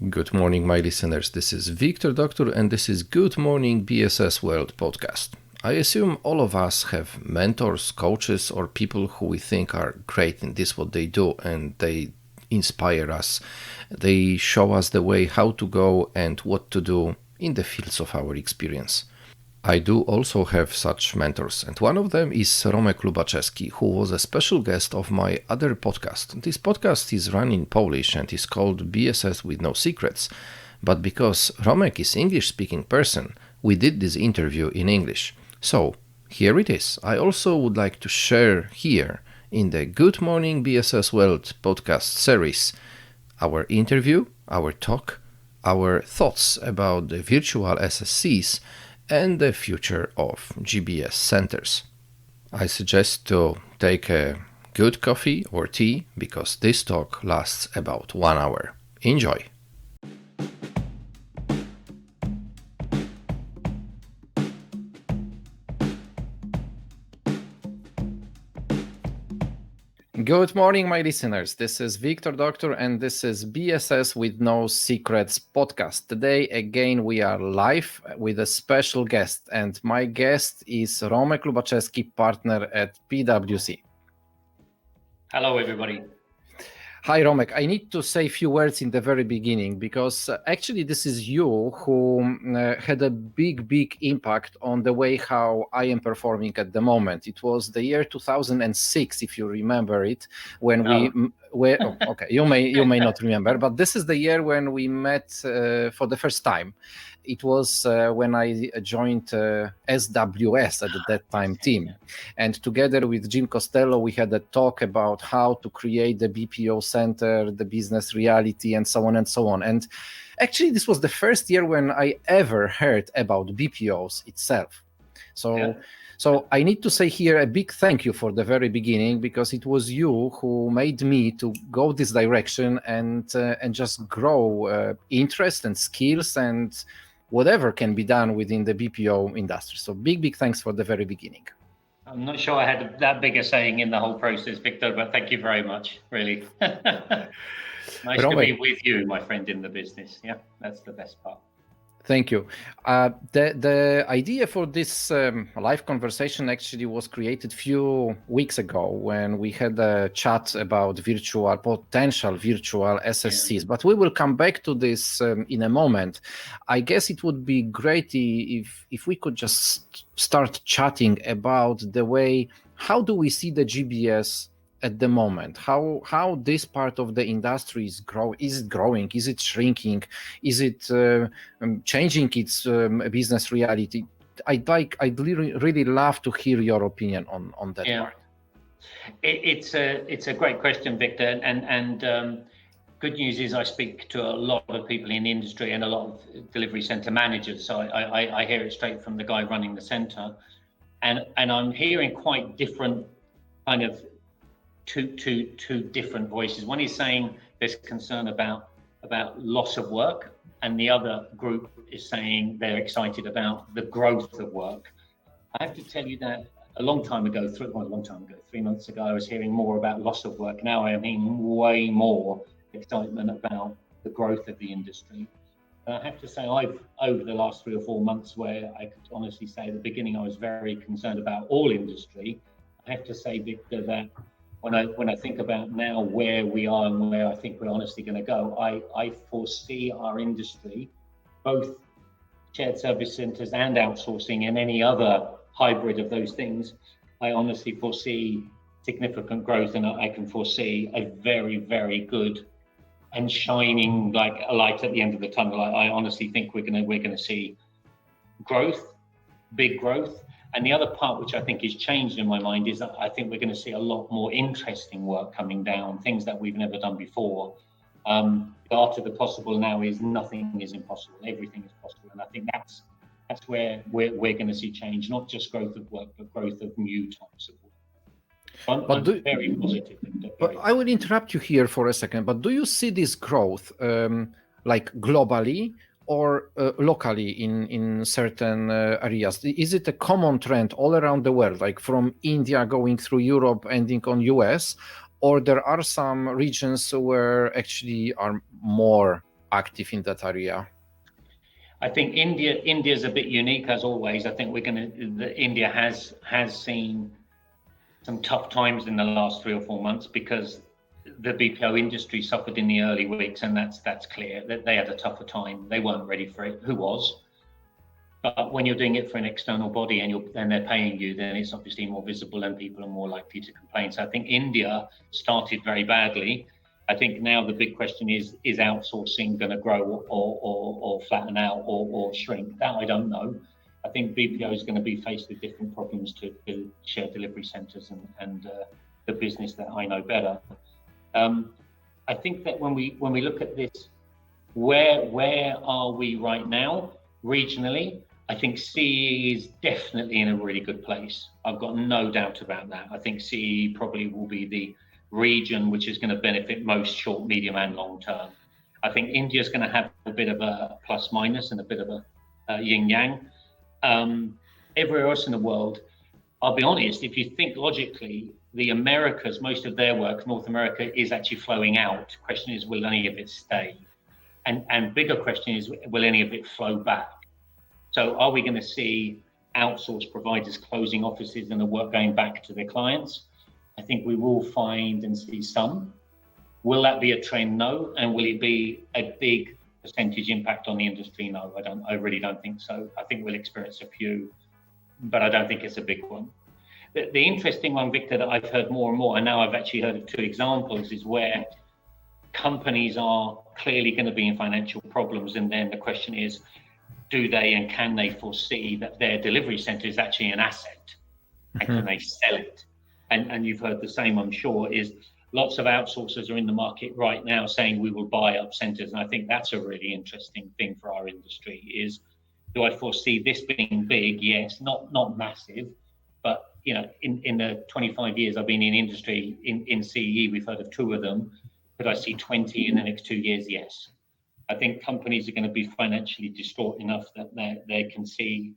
Good morning, my listeners. This is Wiktor Doctor, and this is Good Morning BSS World podcast. I assume all of us have mentors, coaches, or people who we think are great in this what they do, and they inspire us. They show us the way how to go and what to do in the fields of our experience. I do also have such mentors, and one of them is Romek Lubaczewski, who was a special guest of my other podcast. This podcast is run in Polish and is called BSS with No Secrets, but because Romek is English-speaking person, we did this interview in English. So, here it is. I also would like to share here in the Good Morning BSS World podcast series our interview, our talk, our thoughts about the virtual SSCs and the future of GBS centers. I suggest to take a good coffee or tea because this talk lasts about 1 hour. Enjoy! Good morning, my listeners. This is Wiktor Doctor, and this is BSS with No Secrets podcast. Today, again, we are live with a special guest, and my guest is Romek Lubaczewski, partner at PwC. Hello, everybody. Hi, Romek. I need to say a few words in the very beginning because actually this is you who had a big impact on the way how I am performing at the moment. It was the year 2006, if you remember it, when okay, you may not remember, but this is the year when we met for the first time. It was when I joined SWS at that time team. And together with Jim Costello, we had a talk about how to create the BPO center, the business reality, and so on and so on. And actually, this was the first year when I ever heard about BPOs itself. So I need to say here a big thank you for the very beginning, because it was you who made me to go this direction and just grow interest and skills and whatever can be done within the BPO industry. So big thanks for the very beginning. I'm not sure I had that big a saying in the whole process, Wiktor, but thank you very much, really. Nice to be with you, my friend, in the business. Yeah, that's the best part. Thank you. The idea for this live conversation actually was created a few weeks ago when we had a chat about potential virtual SSCs, but we will come back to this in a moment. I guess it would be great if we could just start chatting about the way, how do we see the GBS at the moment, how this part of the industry is it growing, is it shrinking, is it changing its business reality? I'd really love to hear your opinion on that part. It's a great question, Wiktor, and good news is I speak to a lot of people in the industry and a lot of delivery center managers, so I hear it straight from the guy running the center, and I'm hearing quite different kind of two different voices. One is saying there's concern about loss of work, and the other group is saying they're excited about the growth of work. I have to tell you that a long time ago, 3 months ago, I was hearing more about loss of work. Now I am hearing way more excitement about the growth of the industry. And I have to say, I've over the last 3 or 4 months, where I could honestly say at the beginning I was very concerned about all industry. I have to say, Wiktor, that when I think about now where we are and where I think we're honestly going to go, I foresee our industry, both shared service centers and outsourcing and any other hybrid of those things, I honestly foresee significant growth, and I can foresee a very good and shining like a light at the end of the tunnel. I honestly think we're going to see growth, big growth. And the other part which I think is changed in my mind is that I think we're going to see a lot more interesting work coming down, things that we've never done before. The art of the possible now is nothing is impossible, everything is possible. And I think that's where we're going to see change, not just growth of work, but growth of new types of work. I'm very positive. But I will interrupt you here for a second, but do you see this growth like globally or locally in certain areas? Is it a common trend all around the world, like from India going through Europe, ending on US, or there are some regions where actually are more active in that area? I think India's a bit unique as always. I think India has seen some tough times in the last 3 or 4 months because the BPO industry suffered in the early weeks, and that's clear that they had a tougher time. They weren't ready for it. Who was? But when you're doing it for an external body and they're paying you, then it's obviously more visible and people are more likely to complain. So I think India started very badly. I think now the big question is outsourcing going to grow or flatten out or shrink? That I don't know. I think BPO is going to be faced with different problems to shared delivery centres and the business that I know better. I think that when we look at this, where are we right now regionally? I think CE is definitely in a really good place. I've got no doubt about that. I think CE probably will be the region which is going to benefit most short, medium and long term. I think India is going to have a bit of a plus minus and a bit of a yin yang. Everywhere else in the world, I'll be honest, if you think logically, the Americas, most of their work, North America, is actually flowing out. Question is, will any of it stay? And bigger question is, will any of it flow back? So are we going to see outsourced providers closing offices and the work going back to their clients? I think we will find and see some. Will that be a trend? No. And will it be a big percentage impact on the industry? No, I really don't think so. I think we'll experience a few, but I don't think it's a big one. The interesting one, Victor, that I've heard more and more, and now I've actually heard of 2 examples, is where companies are clearly going to be in financial problems. And then the question is, do they and can they foresee that their delivery center is actually an asset? And can they sell it? And you've heard the same, I'm sure, is lots of outsourcers are in the market right now saying we will buy up centers. And I think that's a really interesting thing for our industry is, do I foresee this being big? Yes, not massive, but you know, in the 25 years I've been in industry in CE, we've heard of 2 of them. Could I see 20 in the next 2 years? Yes. I think companies are going to be financially distraught enough that they can see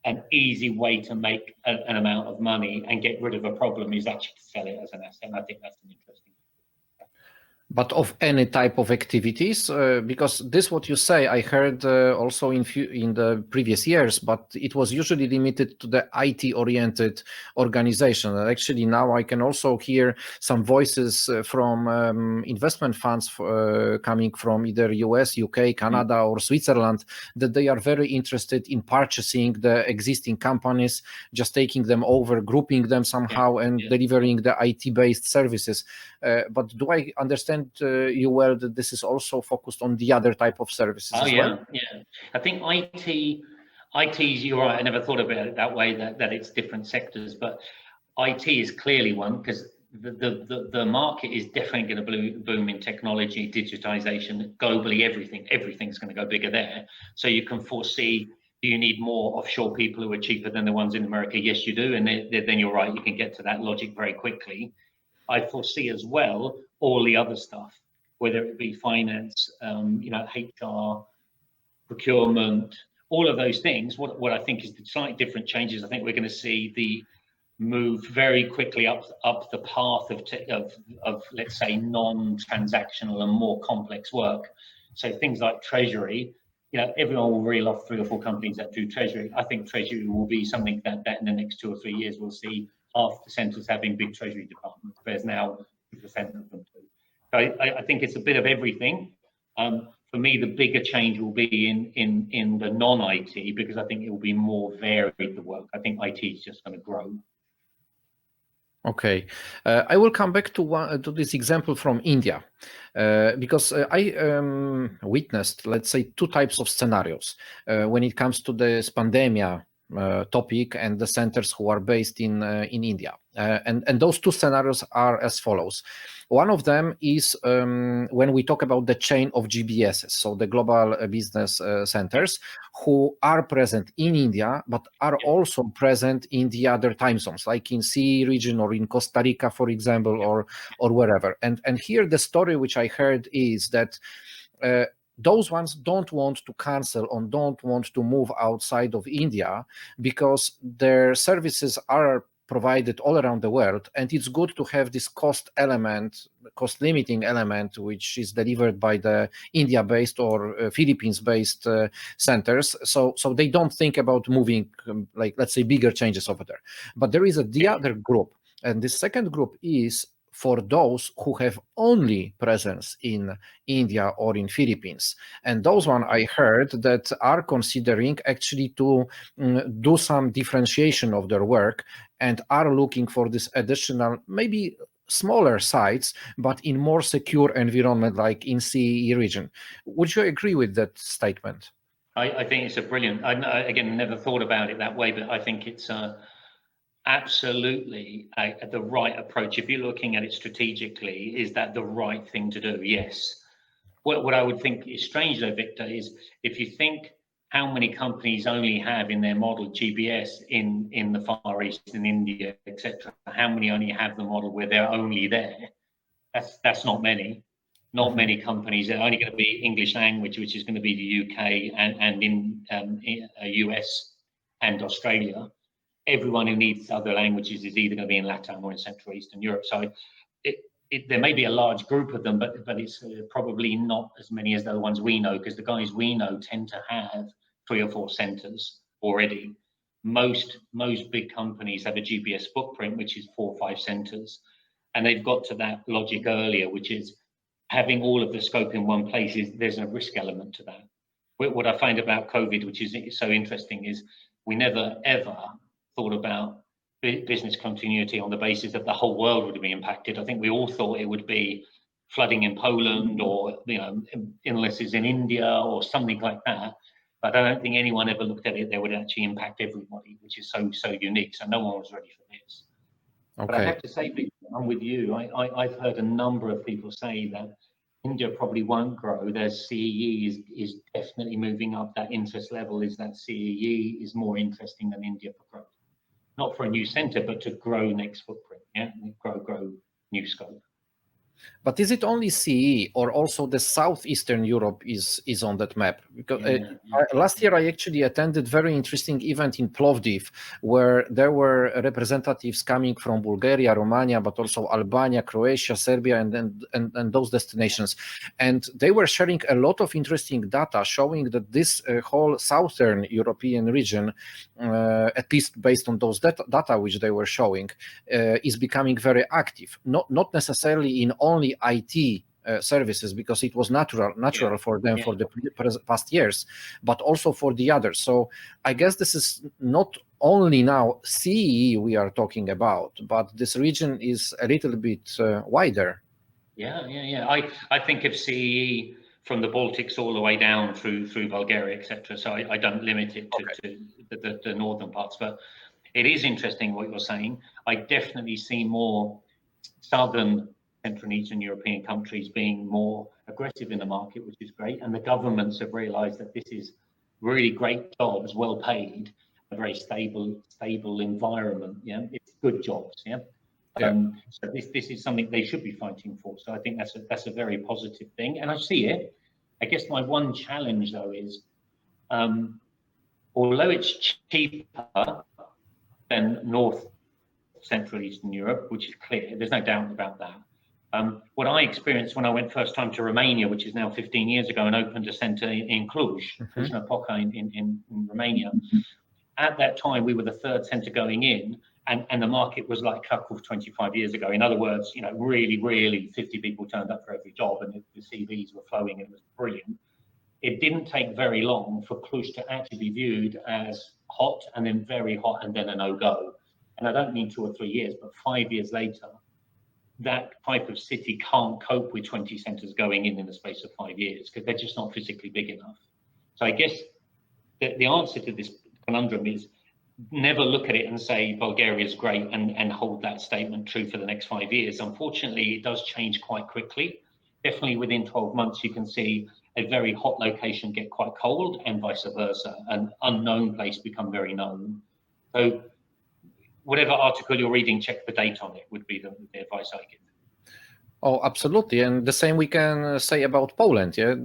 an easy way to make an amount of money and get rid of a problem is actually to sell it as an asset. And I think that's an interesting. But of any type of activities, because this what you say, I heard also in the previous years, but it was usually limited to the IT-oriented organization. Actually, now I can also hear some voices from investment funds coming from either US, UK, Canada, or Switzerland, that they are very interested in purchasing the existing companies, just taking them over, grouping them somehow, and delivering the IT-based services. But do I understand you well that this is also focused on the other type of services as well? Yeah. I think IT's, you're right, I never thought about it that way, that it's different sectors, but IT is clearly one because the market is definitely going to boom in technology, digitization, globally, everything's going to go bigger there. So you can foresee, do you need more offshore people who are cheaper than the ones in America? Yes, you do. And then you're right, you can get to that logic very quickly. I foresee as well all the other stuff, whether it be finance, HR, procurement, all of those things. What I think is the slightly different changes. I think we're going to see the move very quickly up the path of let's say non-transactional and more complex work. So things like treasury. Everyone will reel off 3 or 4 companies that do treasury. I think treasury will be something that in the next 2 or 3 years we'll see half the centres having big treasury departments. There's now 2% of them too. So I think it's a bit of everything. For me, the bigger change will be in the non-IT because I think it will be more varied, the work. I think IT is just going to grow. Okay, I will come back to this example from India because I witnessed, let's say, 2 types of scenarios when it comes to this pandemic topic and the centers who are based in India. And those 2 scenarios are as follows. One of them is when we talk about the chain of GBSs, so the global business centers, who are present in India, but are also present in the other time zones, like in CE region or in Costa Rica, for example, or wherever. And here the story which I heard is that those ones don't want to cancel or don't want to move outside of India because their services are provided all around the world, and it's good to have this cost limiting element, which is delivered by the India-based or Philippines-based centers. So they don't think about moving, like, let's say, bigger changes over there. But there is the other group, and the second group is for those who have only presence in India or in Philippines. And those one I heard that are considering actually to do some differentiation of their work and are looking for this additional, maybe smaller sites, but in more secure environment, like in CEE region. Would you agree with that statement? I think it's a brilliant, again, never thought about it that way, but I think it's absolutely the right approach. If you're looking at it strategically, is that the right thing to do? Yes. What I would think is strange though, Victor, is if you think how many companies only have in their model GBS in the Far East, in India, etc. How many only have the model where they're only there? That's not many. Not many companies are only going to be English language, which is going to be the UK and in US and Australia. Everyone who needs other languages is either going to be in LATAM or in Central Eastern Europe. So there may be a large group of them, but it's probably not as many as the ones we know, because the guys we know tend to have 3 or 4 centers already. Most big companies have a GBS footprint, which is 4 or 5 centers. And they've got to that logic earlier, which is having all of the scope in one place. There's a risk element to that. What I find about COVID, which is so interesting, is we never, ever thought about business continuity on the basis that the whole world would be impacted. I think we all thought it would be flooding in Poland or illnesses in India or something like that. But I don't think anyone ever looked at it that would actually impact everybody, which is so unique. So no one was ready for this. Okay. But I have to say, I'm with you. I've heard a number of people say that India probably won't grow. Their CEE is definitely moving up. That interest level is that CEE is more interesting than India for growth. Not for a new center, but to grow next footprint, grow new scope. But is it only CE, or also the Southeastern Europe is on that map? Because last year I actually attended very interesting event in Plovdiv, where there were representatives coming from Bulgaria, Romania, but also Albania, Croatia, Serbia, and those destinations. And they were sharing a lot of interesting data showing that this whole Southern European region, at least based on those data which they were showing, is becoming very active. Not necessarily in only IT services, because it was natural for them for the past years, but also for the others. So I guess this is not only now CE we are talking about, but this region is a little bit wider. Yeah. I think of CE from the Baltics all the way down through Bulgaria, etc. So I don't limit it to the northern parts, but it is interesting what you're saying. I definitely see more southern Central and Eastern European countries being more aggressive in the market, which is great. And the governments have realized that this is really great jobs, well paid, a very stable environment. It's good jobs. So this is something they should be fighting for. So I think that's a very positive thing, and I see it. I guess my one challenge though is, although it's cheaper than North Central Eastern Europe, which is clear, there's no doubt about that. What I experienced when I went first time to Romania, which is now 15 years ago, and opened a center in Cluj, Cluj-Napoca in Romania. At that time, we were the third center going in, and the market was like Krakow 25 years ago. In other words, really 50 people turned up for every job, and the CVs were flowing, and it was brilliant. It didn't take very long for Cluj to actually be viewed as hot, and then very hot, and then a no-go. And I don't mean 2 or 3 years, but 5 years later, that type of city can't cope with 20 centers going in the space of 5 years, because they're just not physically big enough. So I guess the answer to this conundrum is never look at it and say Bulgaria is great and hold that statement true for the next 5 years. Unfortunately, it does change quite quickly. Definitely within 12 months, you can see a very hot location get quite cold, and vice versa, an unknown place become very known. So whatever article you're reading, check the date on it would be the advice I give. Oh, absolutely, and the same we can say about Poland. Yeah,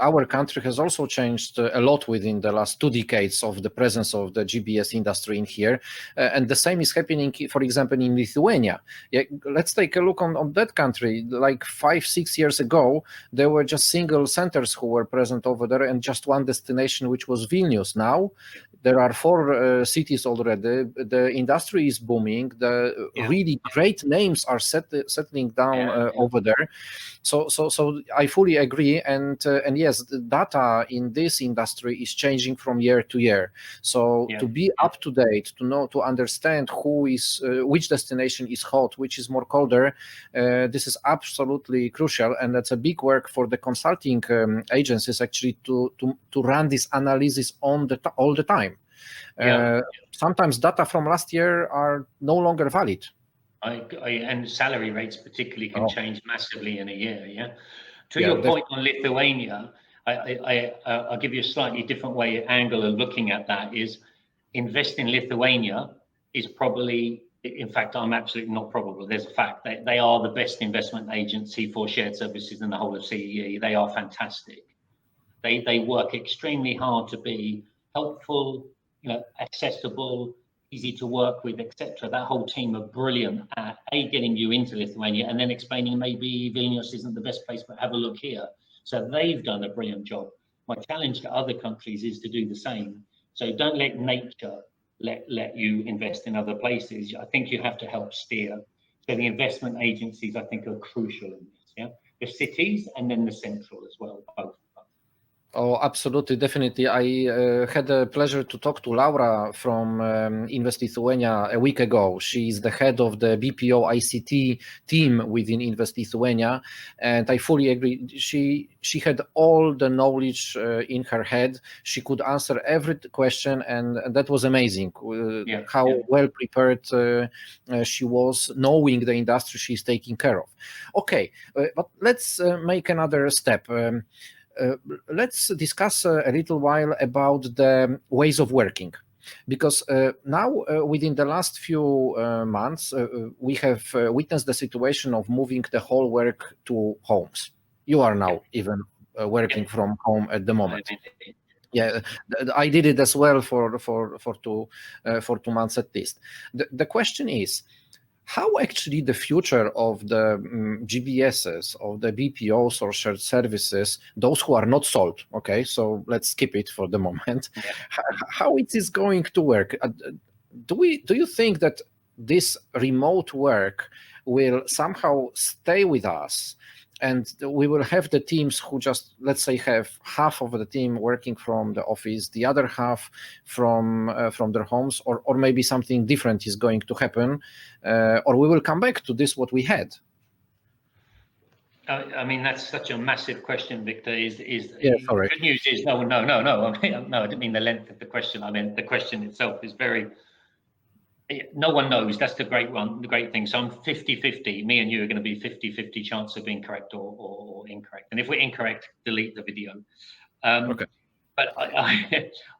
our country has also changed a lot within the last 2 decades of the presence of the GBS industry in here, and the same is happening, for example, in Lithuania. Yeah, let's take a look on that country. Like 5-6 years ago, there were just single centers who were present over there, and just one destination, which was Vilnius. Now there are 4 cities already. The industry is booming. The really great names are settling down over there. So I fully agree. And yes, the data in this industry is changing from year to year. So to be up to date, to understand who is which destination is hot, which is more colder, this is absolutely crucial, and that's a big work for the consulting agencies actually to run this analysis all the time. Sometimes data from last year are no longer valid. And salary rates particularly can change massively in a year. Yeah. To your point on Lithuania, I'll give you a slightly different angle of looking at that. Is invest in Lithuania is probably, in fact, I'm absolutely not probable. There's a fact that they are the best investment agency for shared services in the whole of CEE. They are fantastic. They work extremely hard to be helpful, accessible, easy to work with, etc. That whole team are brilliant at getting you into Lithuania and then explaining maybe Vilnius isn't the best place, but have a look here. So they've done a brilliant job. My challenge to other countries is to do the same. So don't let nature let you invest in other places. I think you have to help steer. So the investment agencies, I think, are crucial in this. Yeah, the cities and then the central as well, both. Oh, absolutely, definitely. I had the pleasure to talk to Laura from Invest Lithuania a week ago. She is the head of the BPO ICT team within Invest Lithuania, and I fully agree. She had all the knowledge in her head. She could answer every question, and that was amazing. How well prepared she was, knowing the industry she's taking care of. Okay, but let's make another step. Let's discuss a little while about the ways of working, because now within the last few months we have witnessed the situation of moving the whole work to homes. You are now even working from home at the moment. Yeah, I did it as well for 2 months at least. The question is, how actually the future of the GBSs, of the BPOs or shared services, those who are not sold, okay, so let's skip it for the moment, how it is going to work? Do you think that this remote work will somehow stay with us, and we will have the teams who just, let's say, have half of the team working from the office, the other half from their homes, or maybe something different is going to happen, or we will come back to this what we had? I mean, that's such a massive question, Victor. Sorry. Good news is no. I didn't mean the length of the question. I mean, the question itself is very. No one knows. That's the great thing. So I'm 50-50. Me and you are going to be 50-50 chance of being correct or incorrect. And if we're incorrect, delete the video. Okay. But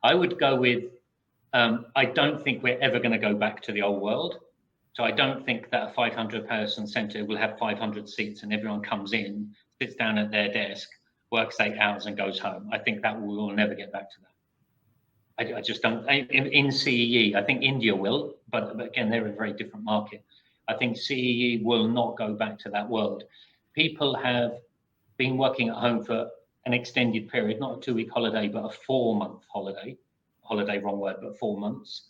I would go with, I don't think we're ever going to go back to the old world. So I don't think that a 500-person centre will have 500 seats and everyone comes in, sits down at their desk, works 8 hours and goes home. I think that we will never get back to that. I just don't. In CEE, I think India will, but again, they're a very different market. I think CEE will not go back to that world. People have been working at home for an extended period, not a 2-week holiday, but a 4-month holiday. Holiday, wrong word, but 4 months.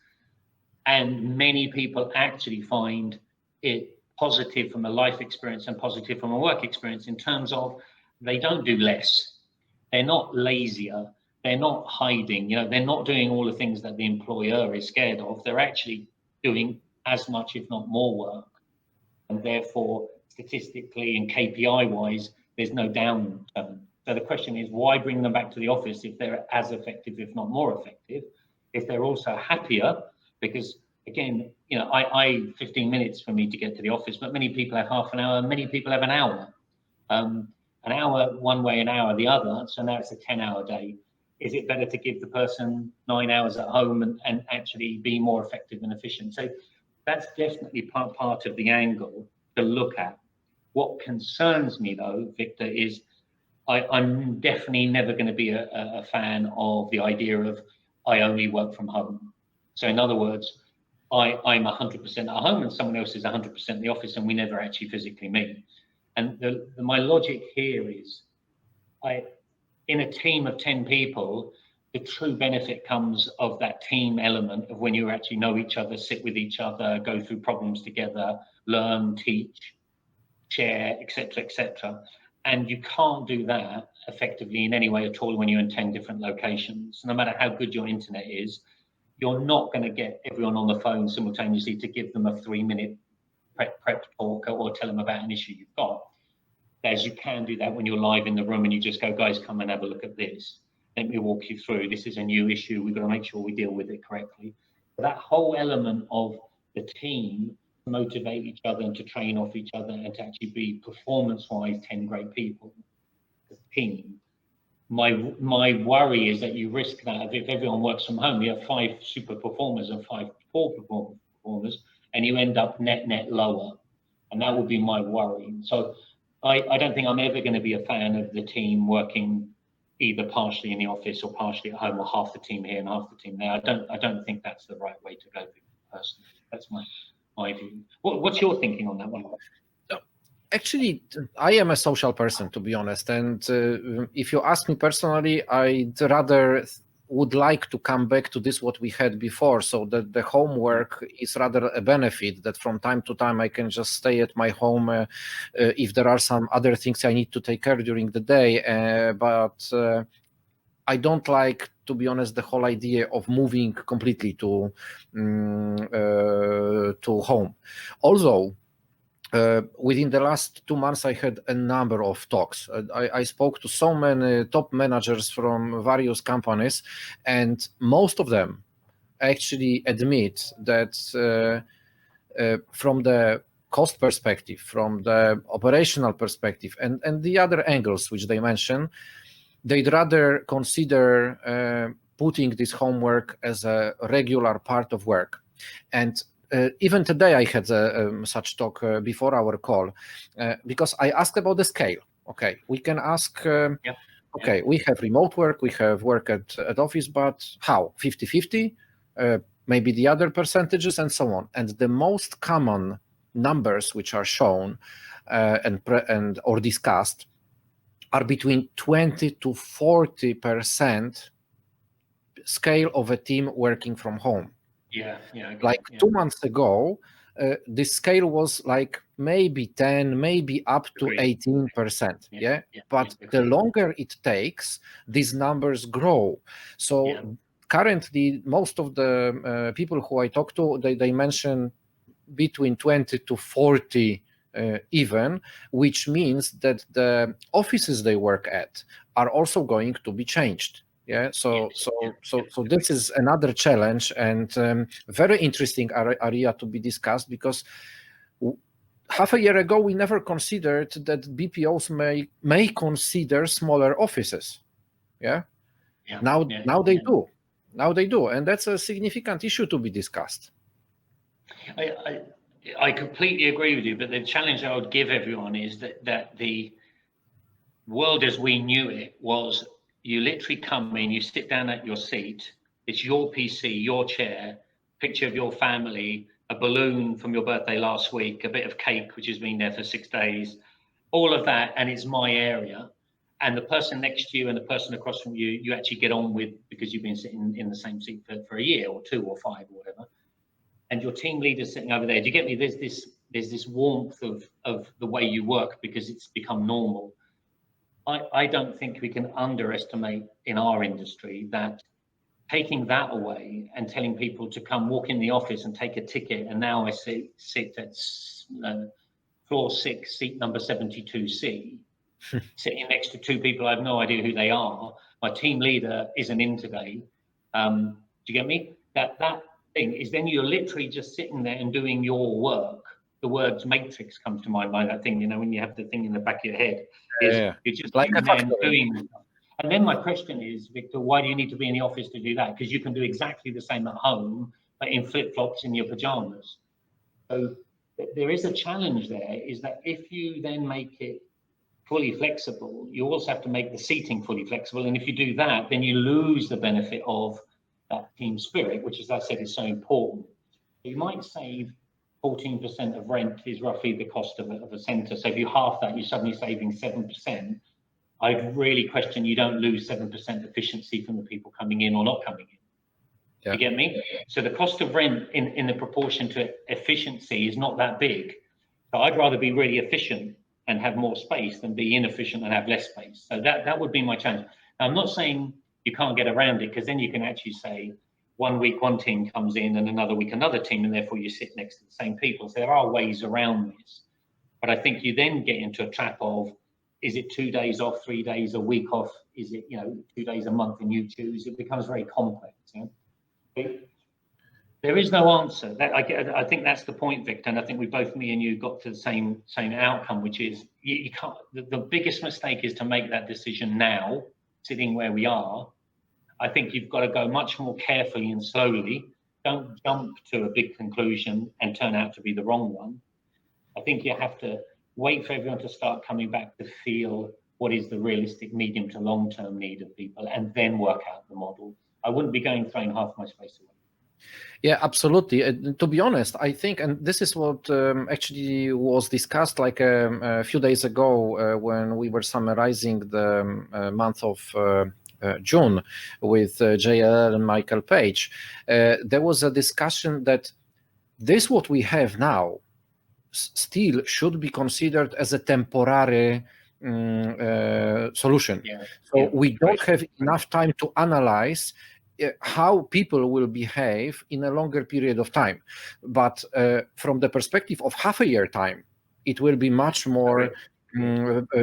And many people actually find it positive from a life experience and positive from a work experience in terms of they don't do less. They're not lazier. They're not hiding, they're not doing all the things that the employer is scared of. They're actually doing as much, if not more work. And therefore, statistically and KPI wise, there's no downturn. So the question is, why bring them back to the office if they're as effective, if not more effective, if they're also happier? Because again, I 15 minutes for me to get to the office, but many people have half an hour, many people have an hour. An hour one way, an hour the other. So now it's a 10-hour day. Is it better to give the person 9 hours at home and actually be more effective and efficient? So that's definitely part of the angle to look at. What concerns me though, Victor, is I'm definitely never going to be a fan of the idea of I only work from home. So in other words, I'm 100% at home and someone else is 100% in the office and we never actually physically meet. And my logic here is in a team of 10 people, the true benefit comes of that team element of when you actually know each other, sit with each other, go through problems together, learn, teach, share, etc., etc. And you can't do that effectively in any way at all when you're in 10 different locations. No matter how good your internet is, you're not going to get everyone on the phone simultaneously to give them a 3-minute prep talk or tell them about an issue you've got. As you can do that when you're live in the room and you just go, guys, come and have a look at this. Let me walk you through. This is a new issue. We've got to make sure we deal with it correctly. That whole element of the team to motivate each other and to train off each other and to actually be performance-wise 10 great people, the team. My worry is that you risk that if everyone works from home, you have 5 super performers and 5 poor performers, and you end up net lower. And that would be my worry. So I don't think I'm ever going to be a fan of the team working either partially in the office or partially at home, or half the team here and half the team there. I don't think that's the right way to go, personally. That's my view. What's your thinking on that one? Actually, I am a social person, to be honest. And if you ask me personally, I'd rather would like to come back to this what we had before, so that the homework is rather a benefit, that from time to time I can just stay at my home if there are some other things I need to take care during the day. But I don't like, to be honest, the whole idea of moving completely to home. Although within the last 2 months, I had a number of talks. I spoke to so many top managers from various companies, and most of them actually admit that from the cost perspective, from the operational perspective, and the other angles which they mention, they'd rather consider putting this homework as a regular part of work. And even today, I had such talk before our call, because I asked about the scale. Okay, we can ask, okay, we have remote work, we have work at office, but how? 50-50? Maybe the other percentages and so on. And the most common numbers which are shown and or discussed are between 20 to 40% scale of a team working from home. Like 2 months ago, this scale was like maybe 10, maybe up to 18%. But the longer it takes, these numbers grow. So currently, most of the people who I talk to, they mention between 20 to 40 even, which means that the offices they work at are also going to be changed. So this is another challenge, and very interesting area to be discussed, because half a year ago we never considered that BPOs may consider smaller offices. Now they do, and that's a significant issue to be discussed. I completely agree with you, but the challenge I would give everyone is that the world as we knew it was, you literally come in, you sit down at your seat, it's your PC, your chair, picture of your family, a balloon from your birthday last week, a bit of cake which has been there for 6 days, all of that, and it's my area. And the person next to you and the person across from you, you actually get on with because you've been sitting in the same seat for a year or 2 or 5 or whatever. And your team leader's sitting over there. Do you get me? There's this warmth of the way you work because it's become normal. I don't think we can underestimate in our industry that taking that away and telling people to come walk in the office and take a ticket, and now I sit at floor 6, seat number 72C, sitting next to 2 people I have no idea who they are. My team leader isn't in today. Do you get me? That thing is, then you're literally just sitting there and doing your work. The words matrix comes to my mind, that thing, when you have the thing in the back of your head. You're just like doing. And then my question is, Victor, why do you need to be in the office to do that? Because you can do exactly the same at home, but in flip-flops in your pajamas. So there is a challenge there, is that if you then make it fully flexible, you also have to make the seating fully flexible. And if you do that, then you lose the benefit of that team spirit, which, as I said, is so important. You might save 14% of rent is roughly the cost of a centre. So if you half that, you're suddenly saving 7%. I'd really question you don't lose 7% efficiency from the people coming in or not coming in. Yeah. You get me? So the cost of rent in the proportion to efficiency is not that big. So I'd rather be really efficient and have more space than be inefficient and have less space. So that would be my challenge. Now, I'm not saying you can't get around it, because then you can actually say 1 week one team comes in and another week another team, and therefore you sit next to the same people. So there are ways around this. But I think you then get into a trap of, is it 2 days off, 3 days, a week off? Is it 2 days a month and you choose? It becomes very complex. There is no answer. I think that's the point, Victor. And I think me and you got to the same outcome, which is you can't. The biggest mistake is to make that decision now, sitting where we are. I think you've got to go much more carefully and slowly. Don't jump to a big conclusion and turn out to be the wrong one. I think you have to wait for everyone to start coming back to feel what is the realistic medium to long-term need of people, and then work out the model. I wouldn't be throwing half my space away. Yeah, absolutely. To be honest, I think, and this is what actually was discussed like a few days ago when we were summarizing the month of June with JLL and Michael Page. There was a discussion that this what we have now still should be considered as a temporary solution. We don't have enough time to analyze how people will behave in a longer period of time. But from the perspective of half a year time, it will be much more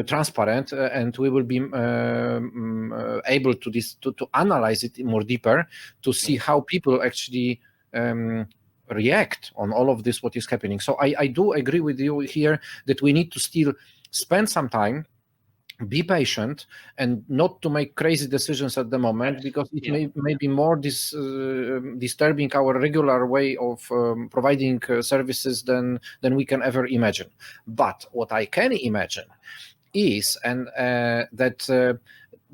transparent, and we will be able to analyze it more deeper, to see how people actually react on all of this, what is happening. So I do agree with you here that we need to still spend some time, be patient, and not to make crazy decisions at the moment, because it may be more disturbing our regular way of providing services than we can ever imagine. But what I can imagine is, and that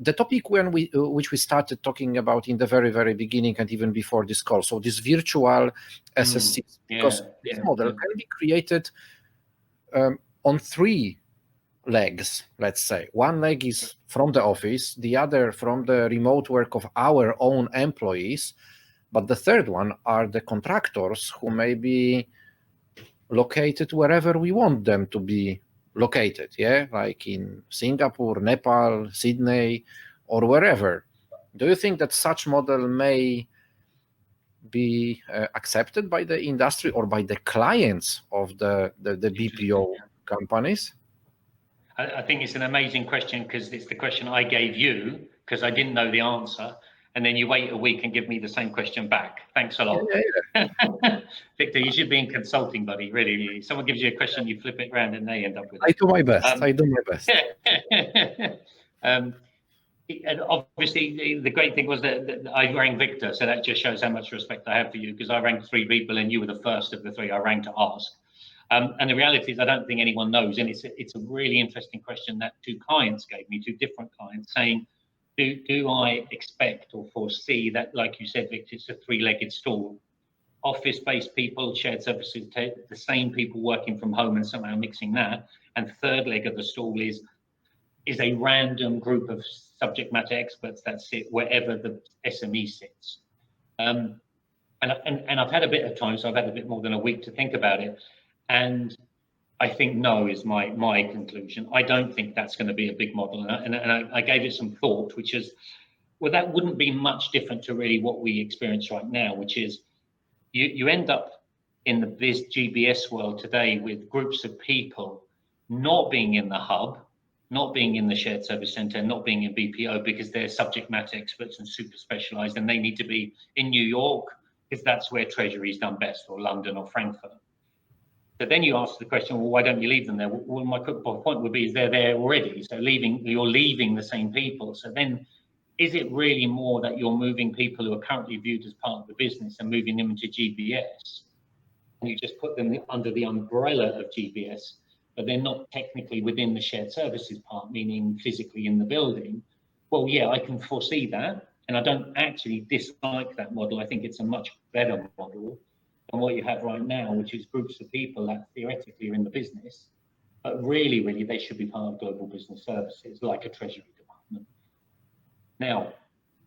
the topic which we started talking about in the very, very beginning, and even before this call, so this virtual SSCs, because this model can be created on 3 legs, let's say. One leg is from the office, the other from the remote work of our own employees, but the third one are the contractors who may be located wherever we want them to be located, like in Singapore, Nepal, Sydney, or wherever. Do you think that such model may be accepted by the industry or by the clients of the BPO companies? I think it's an amazing question, because it's the question I gave you, because I didn't know the answer, and then you wait a week and give me the same question back. Thanks a lot. Victor, you should be in consulting, buddy, really. Someone gives you a question, you flip it around, and they end up with it. I do my best. And obviously, the great thing was that I rang Victor, so that just shows how much respect I have for you, because I rang 3 people, and you were the first of the 3 I rang to ask. And the reality is, I don't think anyone knows, and it's a really interesting question that 2 clients gave me, 2 different clients, saying, do I expect or foresee that, like you said, Victor, it's a 3-legged stool? Office-based people, shared services, the same people working from home and somehow mixing that. And third leg of the stool is a random group of subject matter experts that sit wherever the SME sits. And I've had a bit of time, so I've had a bit more than a week to think about it. And I think no is my conclusion. I don't think that's going to be a big model. And I gave it some thought, which is, well, that wouldn't be much different to really what we experience right now, which is you end up in the GBS world today with groups of people not being in the hub, not being in the shared service center, not being in BPO, because they're subject matter experts and super specialized, and they need to be in New York because that's where Treasury is done best, or London or Frankfurt. So then you ask the question, well, why don't you leave them there? Well, my point would be, is they're there already. So you're leaving the same people. So then is it really more that you're moving people who are currently viewed as part of the business and moving them into GBS? you just put them under the umbrella of GBS, but they're not technically within the shared services part, meaning physically in the building. Well, yeah, I can foresee that. And I don't actually dislike that model. I think it's a much better model than what you have right now, which is groups of people that theoretically are in the business, but really, they should be part of global business services, like a treasury department. Now,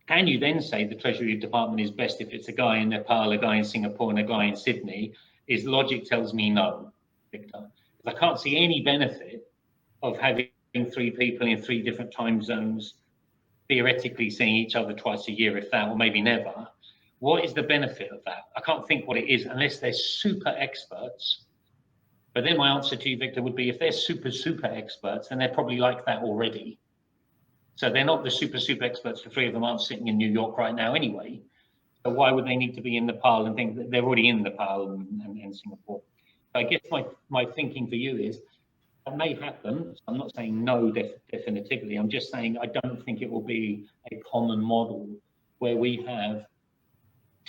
can you then say the treasury department is best if it's a guy in Nepal, a guy in Singapore, and a guy in Sydney? Is logic tells me no, Victor. I can't see any benefit of having 3 people in 3 different time zones, theoretically seeing each other twice a year, if that, or maybe never. What is the benefit of that? I can't think what it is unless they're super experts. But then my answer to you, Victor, would be if they're super experts, then they're probably like that already. So they're not the super experts. The 3 of them aren't sitting in New York right now anyway. So why would they need to be in Nepal and think that they're already in Nepal and Singapore? So I guess my thinking for you is that may happen. I'm not saying no definitively. I'm just saying I don't think it will be a common model where we have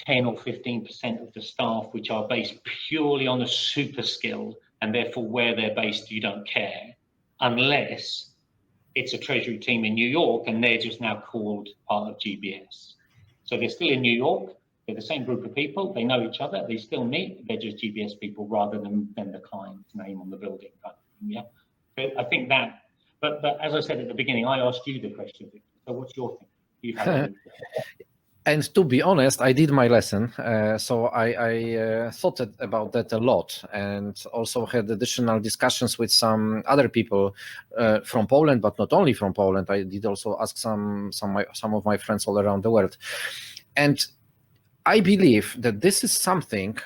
10 or 15% of the staff which are based purely on a super skill, and therefore where they're based you don't care, unless it's a treasury team in New York and they're just now called part of GBS. So they're still in New York, they're the same group of people, they know each other, they still meet, they're just GBS people rather than the client's name on the building kind of thing, yeah? But I think that, but as I said at the beginning, I asked you the question, Victor. So what's your thing? Do you have any? And to be honest, I did my lesson, so I thought about that a lot, and also had additional discussions with some other people from Poland, but not only from Poland. I did also ask some of my friends all around the world, and I believe that this is something.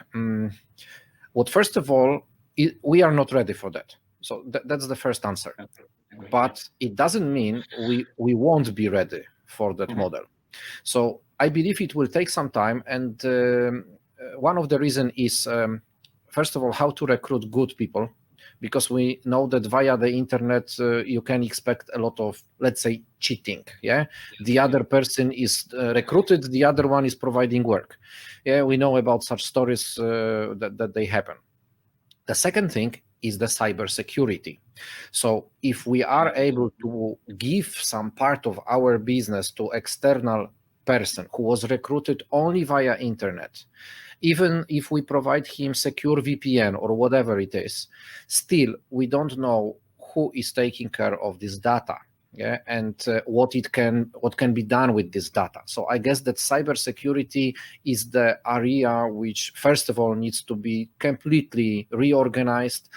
What first of all, we are not ready for that. So that's the first answer, but it doesn't mean we won't be ready for that model. So I believe it will take some time, and one of the reasons is, first of all, how to recruit good people, because we know that via the internet you can expect a lot of, let's say, cheating. Yeah, the other person is recruited, the other one is providing work. Yeah, we know about such stories that they happen. The second thing is the cybersecurity. So if we are able to give some part of our business to external person who was recruited only via internet, even if we provide him secure VPN or whatever it is, still we don't know who is taking care of this data. Yeah, and what can be done with this data. So I guess that cybersecurity is the area which, first of all, needs to be completely reorganized,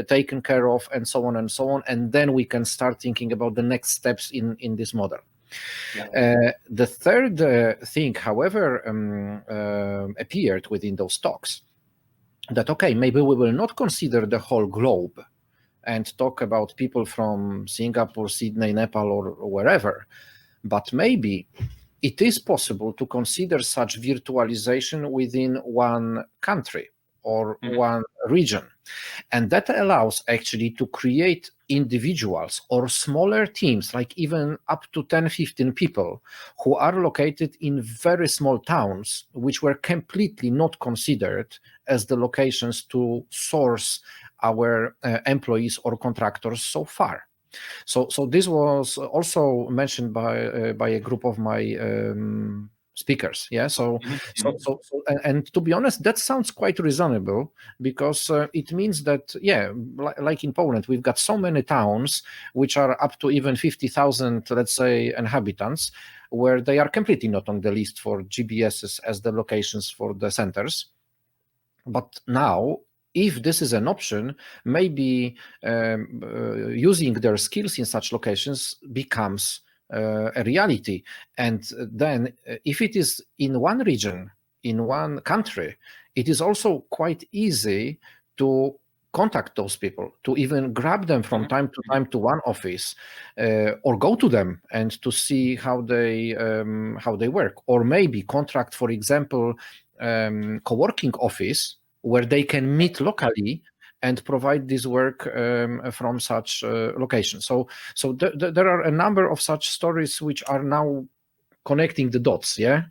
taken care of, and so on and so on. And then we can start thinking about the next steps in this model. Yeah. The third thing, however, appeared within those talks, that okay, maybe we will not consider the whole globe and talk about people from Singapore, Sydney, Nepal, or wherever. But maybe it is possible to consider such virtualization within one country or one region. And that allows actually to create individuals or smaller teams, like even up to 10, 15 people, who are located in very small towns, which were completely not considered as the locations to source our employees or contractors so far. So this was also mentioned by a group of my speakers. Yeah. So and to be honest, that sounds quite reasonable, because it means that, yeah, like in Poland, we've got so many towns which are up to even 50,000, let's say, inhabitants, where they are completely not on the list for GBSs as the locations for the centers. But now, if this is an option, maybe using their skills in such locations becomes a reality. And then if it is in one region, in one country, it is also quite easy to contact those people, to even grab them from time to time to one office, or go to them and to see how they work, or maybe contract, for example, co-working office where they can meet locally and provide this work from such locations. So there are a number of such stories which are now connecting the dots. Yeah,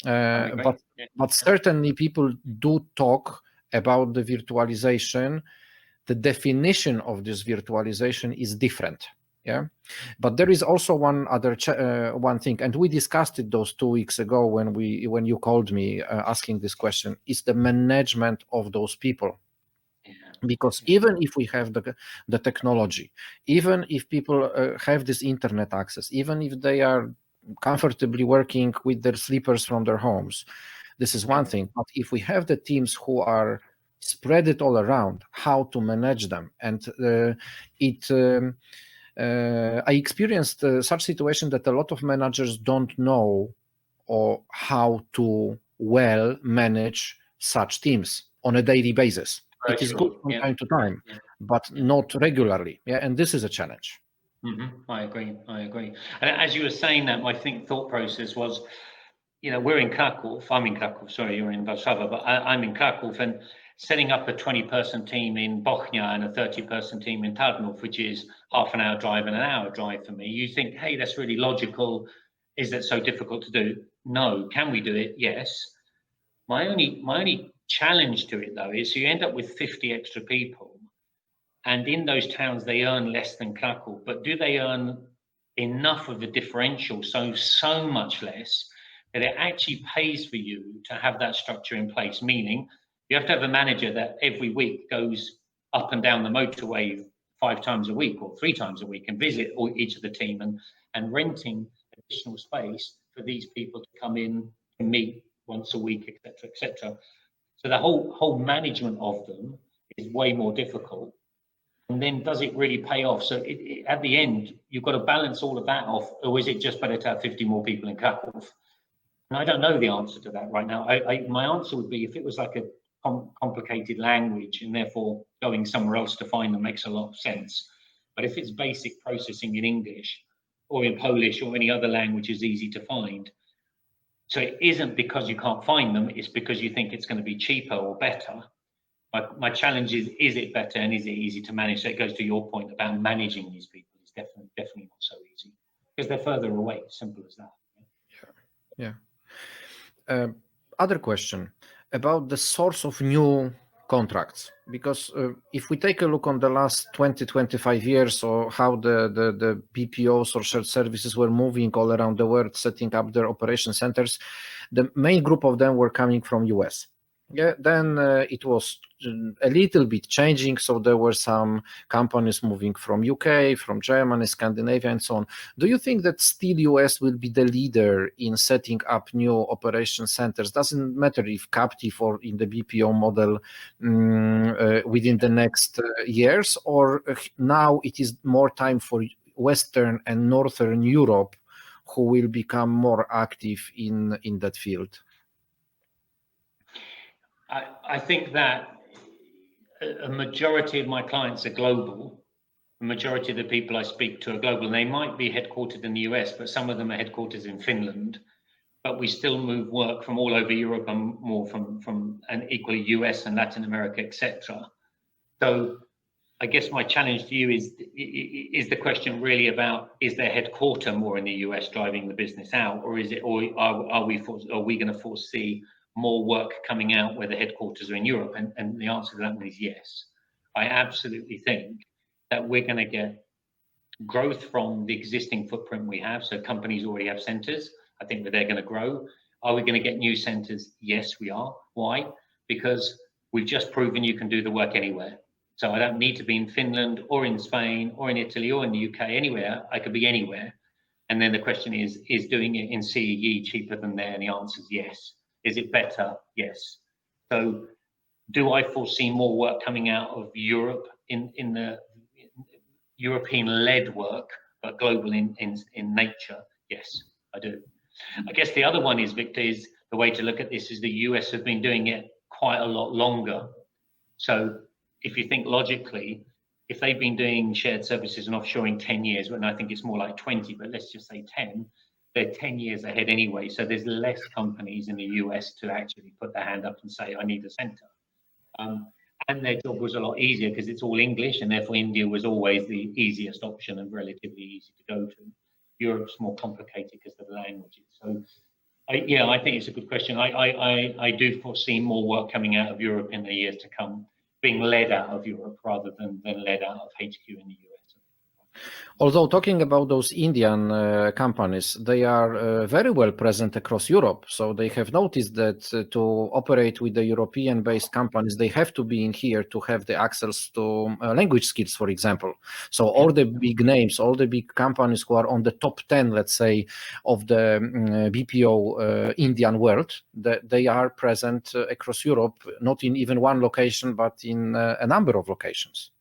but certainly people do talk about the virtualization, the definition of this virtualization is different. Yeah, but there is also one other one thing, and we discussed it those 2 weeks ago when you called me asking this question, is the management of those people. Because even if we have the technology, even if people have this internet access, even if they are comfortably working with their sleepers from their homes, this is one thing. But if we have the teams who are spread it all around, how to manage them, and I experienced such situation that a lot of managers don't know or how to well manage such teams on a daily basis. It is good from time to time, but not regularly. Yeah, and this is a challenge. I agree. And as you were saying that, my thought process was, we're in Krakow. I'm in Krakow. Sorry, you're in Warszawa, but I'm in Krakow, and setting up a 20-person team in Bochnia and a 30-person team in Tarnów, which is half an hour drive and an hour drive for me. You think, hey, that's really logical. Is that so difficult to do? No. Can we do it? Yes. My only challenge to it, though, is you end up with 50 extra people, and in those towns they earn less than Krakow, but do they earn enough of a differential, so much less that it actually pays for you to have that structure in place? Meaning you have to have a manager that every week goes up and down the motorway 5 times a week or 3 times a week and visit each of the team, and renting additional space for these people to come in and meet once a week, etc. So the whole management of them is way more difficult. And then does it really pay off? So at the end, you've got to balance all of that off, or is it just better to have 50 more people in Krakow? And I don't know the answer to that right now. My answer would be, if it was like a complicated language and therefore going somewhere else to find them makes a lot of sense. But if it's basic processing in English or in Polish or any other language is easy to find. So it isn't because you can't find them, it's because you think it's going to be cheaper or better. My challenge is it better and is it easy to manage? So it goes to your point about managing these people. It's definitely not so easy because they're further away. Simple as that. Yeah. Other question about the source of new contracts, because if we take a look on the last 20-25 years, or how the BPOs or shared services were moving all around the world, setting up their operation centers, the main group of them were coming from US. Yeah, then it was a little bit changing. So there were some companies moving from UK, from Germany, Scandinavia, and so on. Do you think that still US will be the leader in setting up new operation centers? Doesn't matter if captive or in the BPO model within the next years, or now it is more time for Western and Northern Europe who will become more active in that field? I think that a majority of my clients are global. The majority of the people I speak to are global. And they might be headquartered in the US, but some of them are headquartered in Finland. But we still move work from all over Europe and more from and equally US and Latin America, etc. So I guess my challenge to you is the question really about, is their headquarter more in the US driving the business out, or is it, or are we going to foresee more work coming out where the headquarters are in Europe? And the answer to that one is yes. I absolutely think that we're going to get growth from the existing footprint we have. So companies already have centers. I think that they're going to grow. Are we going to get new centers? Yes, we are. Why? Because we've just proven you can do the work anywhere. So I don't need to be in Finland or in Spain or in Italy or in the UK, anywhere. I could be anywhere. And then the question is doing it in CEE cheaper than there? And the answer is yes. Is it better? Yes. So do I foresee more work coming out of Europe in the European-led work, but global in nature? Yes, I do. I guess the other one is, Victor, is the way to look at this is the US have been doing it quite a lot longer. So if you think logically, if they've been doing shared services and offshoring 10 years, when I think it's more like 20, but let's just say 10, they're 10 years ahead anyway. So there's less companies in the US to actually put their hand up and say, I need a center. And their job was a lot easier because it's all English, and therefore India was always the easiest option and relatively easy to go to. Europe's more complicated because of the languages. So I think it's a good question. I do foresee more work coming out of Europe in the years to come, being led out of Europe rather than led out of HQ in the US. Although talking about those Indian companies, they are very well present across Europe. So they have noticed that to operate with the European-based companies, they have to be in here to have the access to language skills, for example. So all the big names, all the big companies who are on the top 10, let's say, of the BPO Indian world, they are present across Europe, not in even one location, but in a number of locations.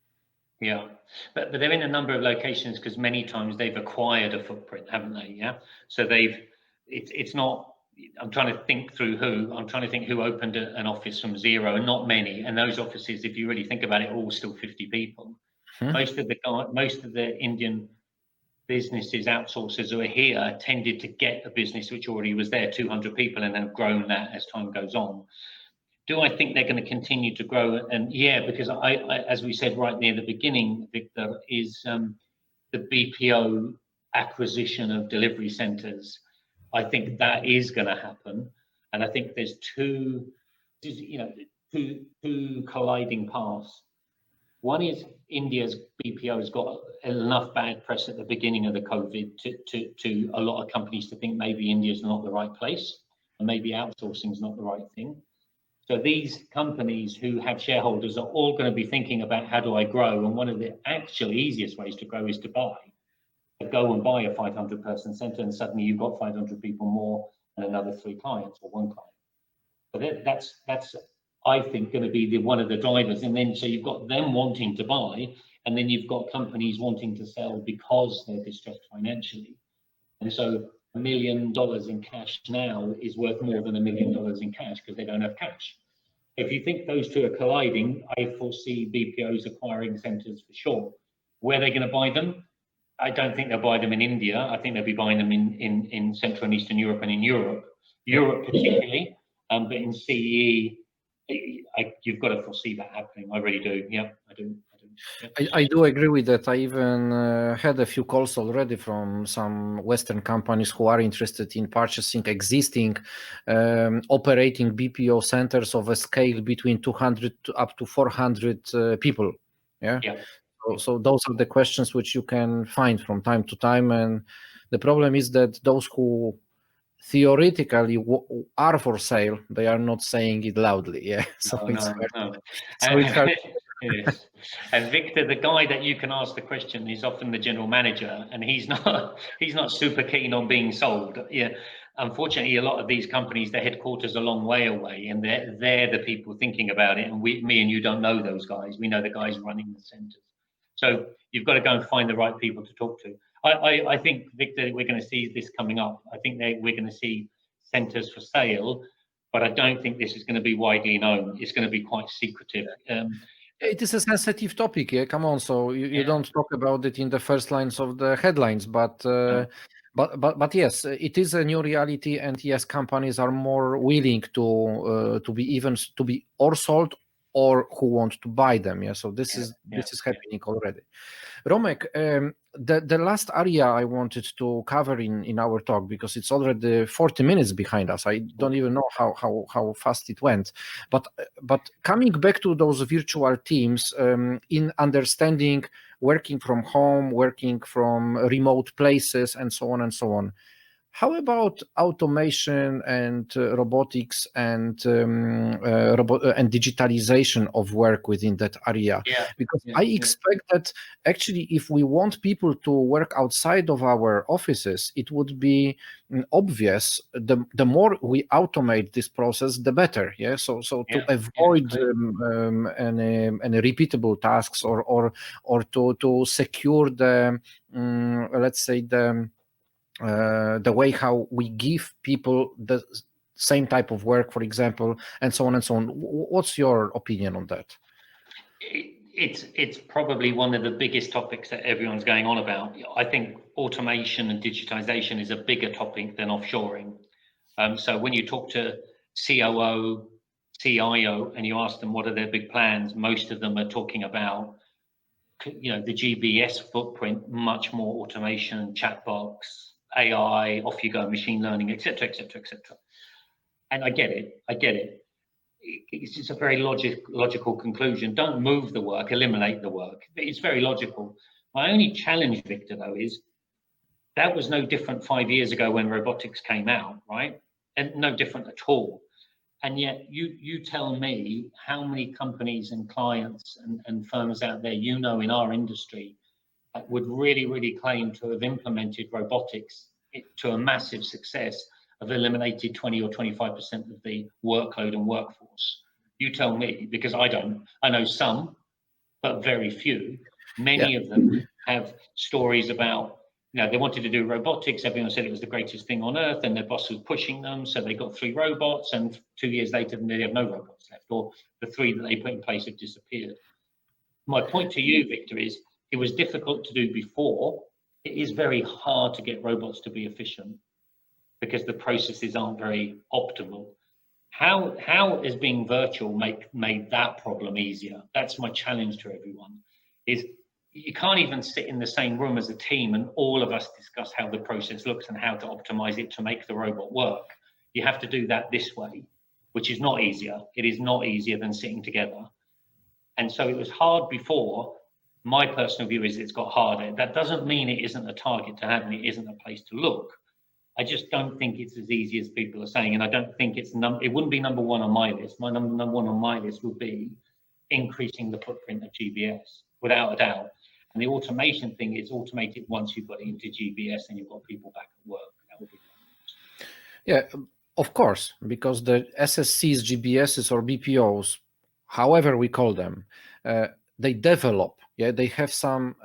Yeah, but they're in a number of locations because many times they've acquired a footprint, haven't they? Yeah, so it's not. I'm trying to think through who. I'm trying to think who opened an office from zero, and not many. And those offices, if you really think about it, all still 50 people. Most of the Indian businesses, outsourcers who are here tended to get a business which already was there, 200 people, and then have grown that as time goes on. Do I think they're going to continue to grow? And yeah, because I as we said right near the beginning, Victor, is the BPO acquisition of delivery centers. I think that is going to happen, and I think there's two colliding paths. One is India's BPO has got enough bad press at the beginning of the COVID to a lot of companies to think maybe India's not the right place, and maybe outsourcing is not the right thing. So these companies who have shareholders are all going to be thinking about how do I grow? And one of the actually easiest ways to grow is to buy. Go and buy a 500-person center, and suddenly you've got 500 people more and another 3 clients or 1 client. But that's I think going to be one of the drivers. And then so you've got them wanting to buy, and then you've got companies wanting to sell because they're distressed financially. And so $1 million in cash now is worth more than $1 million in cash because they don't have cash. If you think those two are colliding, I foresee BPOs acquiring centers for sure. Where are they going to buy them? I don't think they'll buy them in India. I think they'll be buying them in Central and Eastern Europe and in Europe. Europe particularly, but in CEE, you've got to foresee that happening. I really do. Yeah, I do. Yeah. I do agree with that. I even had a few calls already from some Western companies who are interested in purchasing existing operating BPO centers of a scale between 200 to up to 400 people. Yeah. So those are the questions which you can find from time to time. And the problem is that those who theoretically are for sale, they are not saying it loudly. Yeah. So it's hard. So it's hard. Yes. And Victor, the guy that you can ask the question is often the general manager, and he's not super keen on being sold. Yeah. Unfortunately, a lot of these companies, their headquarters are a long way away, and they're the people thinking about it. And me and you don't know those guys. We know the guys running the centers. So you've got to go and find the right people to talk to. I think, Victor, we're going to see this coming up. I think we're going to see centers for sale, but I don't think this is going to be widely known. It's going to be quite secretive. It is a sensitive topic, yeah. Come on, so you don't talk about it in the first lines of the headlines, but yes, it is a new reality, and yes, companies are more willing to be or sold or who want to buy them. Yeah, so this is happening already. Romek, the last area I wanted to cover in our talk, because it's already 40 minutes behind us. I don't even know how fast it went. But coming back to those virtual teams, in understanding working from home, working from remote places, and so on and so on. How about automation and robotics and digitalization of work within that area? Because I expect that actually, if we want people to work outside of our offices, it would be obvious. The more we automate this process, the better. Yeah. So to avoid any repeatable tasks or to secure the let's say the way how we give people the same type of work, for example, and so on and so on. What's your opinion on that? It's probably one of the biggest topics that everyone's going on about. I think automation and digitization is a bigger topic than offshoring. So when you talk to COO, CIO, and you ask them what are their big plans, most of them are talking about, the GBS footprint, much more automation, chat box, AI, off you go, machine learning, etc., etc., etc. And I get it. It's just a very logical conclusion. Don't move the work, eliminate the work. It's very logical. My only challenge, Victor, though, is that was no different 5 years ago when robotics came out, right? And no different at all. And yet you tell me how many companies and clients and firms out there, in our industry, that would really claim to have implemented robotics to a massive success, have eliminated 20 or 25% of the workload and workforce. You tell me, because I don't. I know some, but very few. Many of them have stories about, they wanted to do robotics. Everyone said it was the greatest thing on earth, and their boss was pushing them. So they got 3 robots, and 2 years later, they have no robots left, or the 3 that they put in place have disappeared. My point to you, Victor, is it was difficult to do before. It is very hard to get robots to be efficient because the processes aren't very optimal. How is being virtual made that problem easier? That's my challenge to everyone. Is you can't even sit in the same room as a team and all of us discuss how the process looks and how to optimize it to make the robot work. You have to do that this way, which is not easier. It is not easier than sitting together. And so it was hard before. My personal view is it's got harder. That doesn't mean it isn't a target to have and it isn't a place to look. I just don't think it's as easy as people are saying. And I don't think it wouldn't be number one on my list. My number one on my list would be increasing the footprint of GBS, without a doubt. And the automation thing is automated once you've got it into GBS and you've got people back at work. That would be Yeah, of course, because the SSCs, GBSs, or BPOs, however we call them, they develop. Yeah, they have some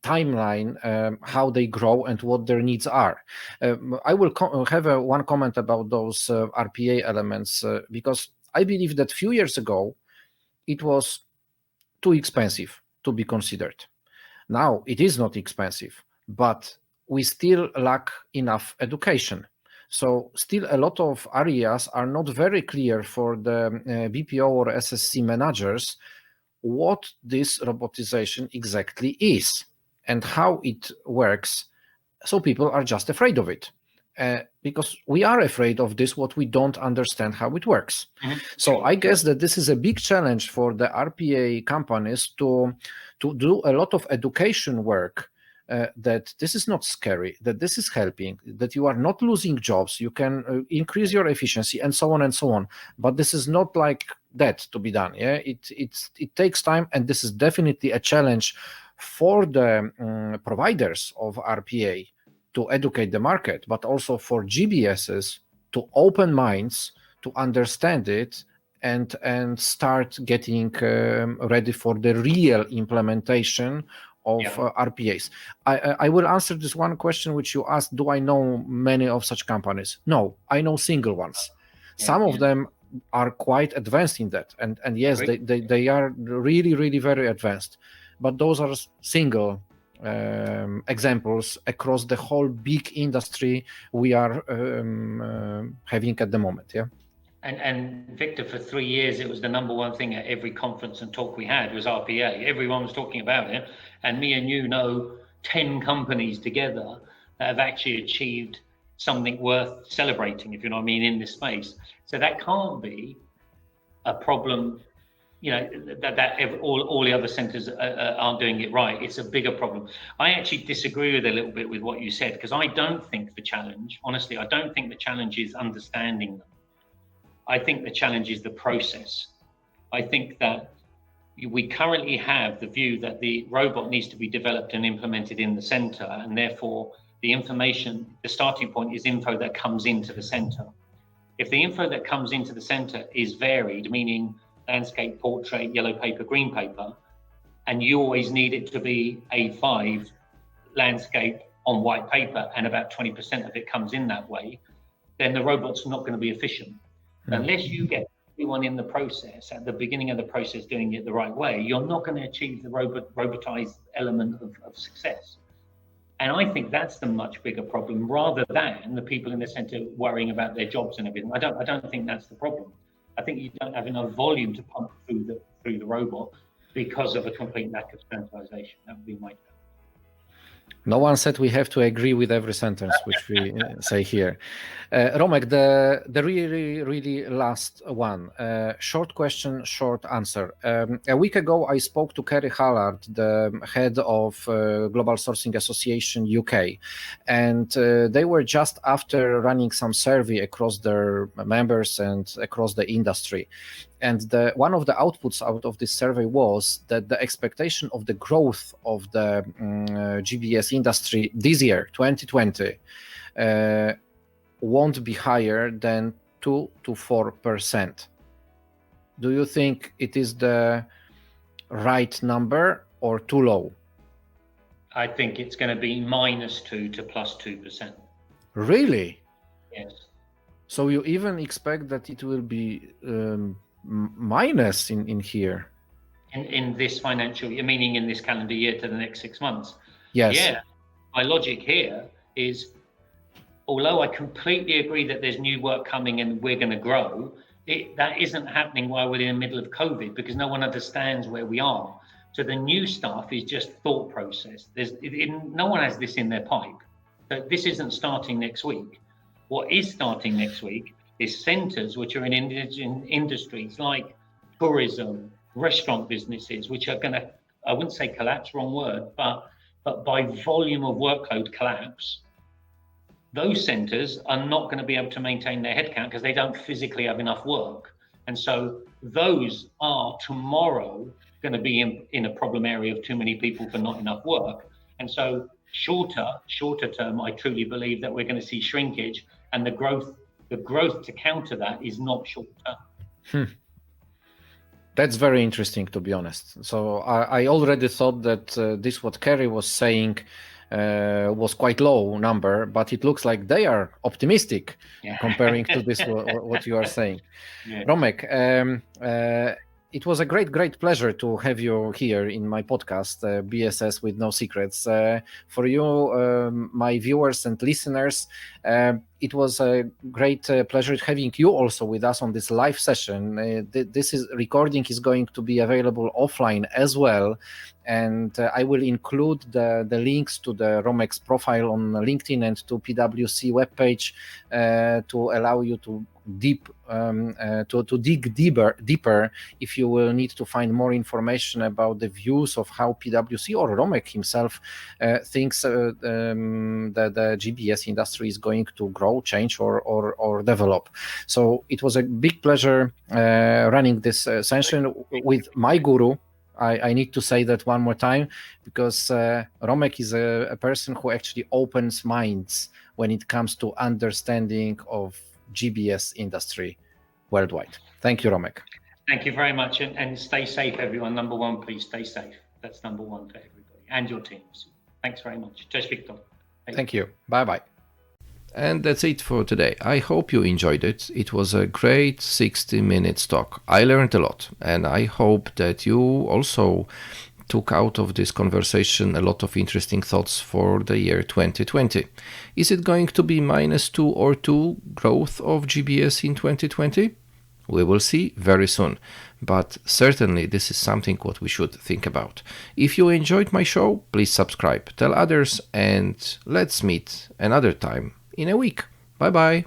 timeline how they grow and what their needs are. I will have one comment about those RPA elements because I believe that a few years ago it was too expensive to be considered. Now it is not expensive, but we still lack enough education. So still a lot of areas are not very clear for the BPO or SSC managers what this robotization exactly is and how it works. So people are just afraid of it because we are afraid of this, what we don't understand how it works. Mm-hmm. So I guess that this is a big challenge for the RPA companies to do a lot of education work. That this is not scary, that this is helping, that you are not losing jobs, you can increase your efficiency and so on and so on. But this is not like that to be done. Yeah, it takes time, and this is definitely a challenge for the providers of RPA to educate the market, but also for GBSs to open minds to understand it and start getting ready for the real implementation of RPAs. I will answer this one question which you asked, do I know many of such companies? No, I know single ones. Some of them are quite advanced in that. And yes, they are really very advanced. But those are single examples across the whole big industry we are having at the moment. Yeah. And Victor, for 3 years, it was the number one thing at every conference and talk we had was RPA. Everyone was talking about it. And me and you know 10 companies together that have actually achieved something worth celebrating, if you know what I mean, in this space. So that can't be a problem, that all the other centers aren't doing it right. It's a bigger problem. I actually disagree with a little bit with what you said, because I don't think the challenge, honestly, I don't think the challenge is understanding them. I think the challenge is the process. I think that we currently have the view that the robot needs to be developed and implemented in the center, and therefore the information, the starting point is info that comes into the center. If the info that comes into the center is varied, meaning landscape, portrait, yellow paper, green paper, and you always need it to be A5 landscape on white paper, and about 20% of it comes in that way, then the robot's not going to be efficient. Unless you get everyone in the process at the beginning of the process doing it the right way, you're not going to achieve the robotized element of success. And I think that's the much bigger problem, rather than the people in the center worrying about their jobs and everything. I don't think that's the problem. I think you don't have enough volume to pump through the robot because of a complete lack of standardization. That would be my No one said we have to agree with every sentence which we say here. Romek, the really last one. Short question, short answer. A week ago, I spoke to Kerry Hallard, the head of Global Sourcing Association UK, and they were just after running some survey across their members and across the industry. And one of the outputs out of this survey was that the expectation of the growth of the GBS industry this year, 2020, won't be higher than 2 to 4%. Do you think it is the right number or too low? I think it's going to be -2 to +2%. Really? Yes. So you even expect that it will be minus in here? In this financial year, meaning in this calendar year to the next 6 months? Yes. Yeah. My logic here is, although I completely agree that there's new work coming and we're going to grow, that isn't happening while we're in the middle of COVID, because no one understands where we are. So the new stuff is just thought process. No one has this in their pipe. So this isn't starting next week. What is starting next week is centers which are in industries like tourism, restaurant businesses, which are going to, I wouldn't say collapse, wrong word, but by volume of workload collapse. Those centers are not going to be able to maintain their headcount because they don't physically have enough work. And so those are tomorrow going to be in a problem area of too many people for not enough work. And so shorter term, I truly believe that we're going to see shrinkage, and the growth to counter that is not short term. That's very interesting, to be honest. So I already thought that this what Kerry was saying was quite low number, but it looks like they are optimistic comparing to this what you are saying. Yeah. Romek, it was a great pleasure to have you here in my podcast, BSS with No Secrets. For you, my viewers and listeners, it was a great pleasure having you also with us on this live session. This recording is going to be available offline as well, and I will include the links to the Romek's profile on LinkedIn and to PwC webpage to allow you to dig deeper if you will need to find more information about the views of how PwC or Romek himself thinks that the GBS industry is going to grow, change, or develop. So it was a big pleasure running this session with my guru. I need to say that one more time, because Romek is a person who actually opens minds when it comes to understanding of GBS industry worldwide. Thank you, Romek. Thank you very much, and stay safe, everyone. Number one, please stay safe. That's number one for everybody and your teams. Thanks very much. Cześć, Wiktor. Thank you. Bye-bye. And that's it for today. I hope you enjoyed it. It was a great 60-minute talk. I learned a lot, and I hope that you also took out of this conversation a lot of interesting thoughts for the year 2020. Is it going to be -2 or 2 growth of GBS in 2020? We will see very soon, but certainly this is something what we should think about. If you enjoyed my show, please subscribe, tell others, and let's meet another time in a week. Bye-bye.